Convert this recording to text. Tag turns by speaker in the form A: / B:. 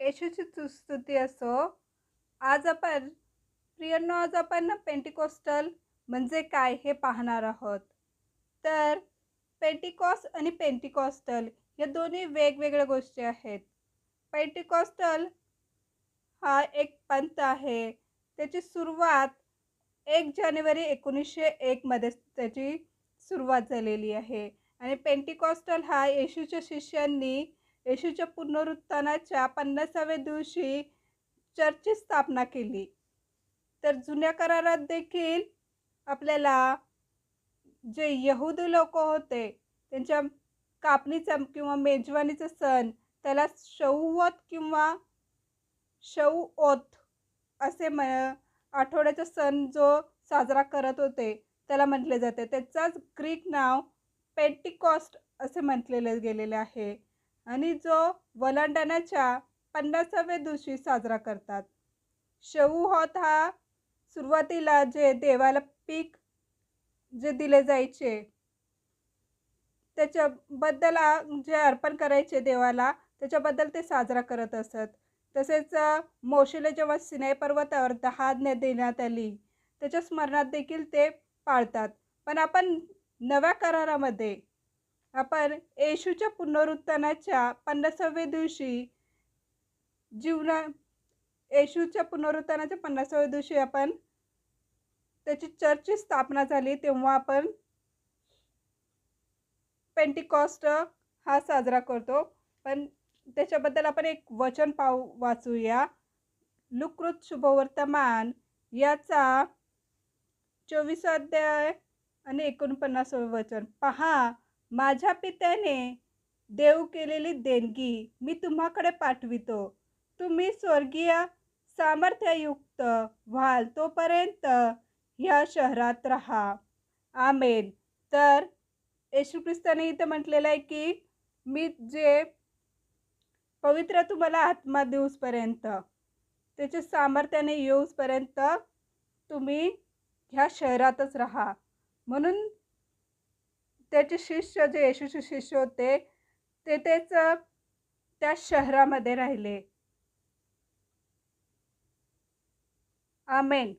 A: येशूची स्तुती असो. आज आपण पेंटिकॉस्टल म्हणजे काय हे पाहणार आहोत. तर पेंटिकॉस्ट आणि पेंटिकॉस्टल या दोन्ही वेगवेगळ्या गोष्टी आहेत. पेंटिकॉस्टल हा एक पंथ आहे. त्याची सुरुवात 1 जानेवारी 1901 मध्ये त्याची सुरुवात झालेली आहे. आणि पेंटिकॉस्टल हा येशूच्या शिष्यांनी येशूच्या पुनरुत्थानाच्या 50व्या दिवशी चर्चची स्थापना केली. तर जुन्या करारात देखील आपल्याला जे यहुदी लोक होते त्यांच्या कापणीचा किंवा मेजवानीचा सण त्याला शौवत किंवा शौओत असे आठवड्याचा सण जो साजरा करत होते त्याला म्हटले जाते. त्याचाच ग्रीक नाव पेंटिकॉस्ट असे म्हटलेले गेलेले आहे. आणि जो वलांडण्याच्या 50व्या दिवशी साजरा करतात. शौहोत हा सुरुवातीला जे देवाला पीक जे दिले जायचे त्याच्याबद्दल जे अर्पण करायचे देवाला त्याच्याबद्दल ते साजरा करत असत. तसेच मोशेला जेव्हा सिनाई पर्वतावर 10 आज्ञा देण्यात आली त्याच्या स्मरणात देखील ते पाळतात. पण आपण नव्या करारामध्ये आपण येशूच्या पुनरुत्थानाच्या 50व्या दिवशी येशूच्या पुनरुत्थानाच्या 50व्या दिवशी आपण त्याची चर्चची स्थापना झाली तेव्हा आपण पेंटिकॉस्ट हा साजरा करतो. पण त्याच्याबद्दल आपण एक वचन वाचूया. लुकृत शुभवर्तमान याचा 24 अध्याय आणि 49 वचन. पहा, माझ्या पित्याने देव केलेली देणगी मी तुम्हाकडे पाठवितो. तुम्ही स्वर्गीय सामर्थ्ययुक्त व्हाल तोपर्यंत ह्या शहरात राहा. आमेन. तर येशू ख्रिस्ताने इथं म्हटलेलं आहे की मी जे पवित्र तुम्हाला आत्मा देऊसपर्यंत त्याच्या सामर्थ्याने येऊसपर्यंत तुम्ही ह्या शहरातच राहा. म्हणून त्याचे शिष्य जे येशूचे शिष्य होते ते तेच त्या शहरामध्ये राहिले. आमेन.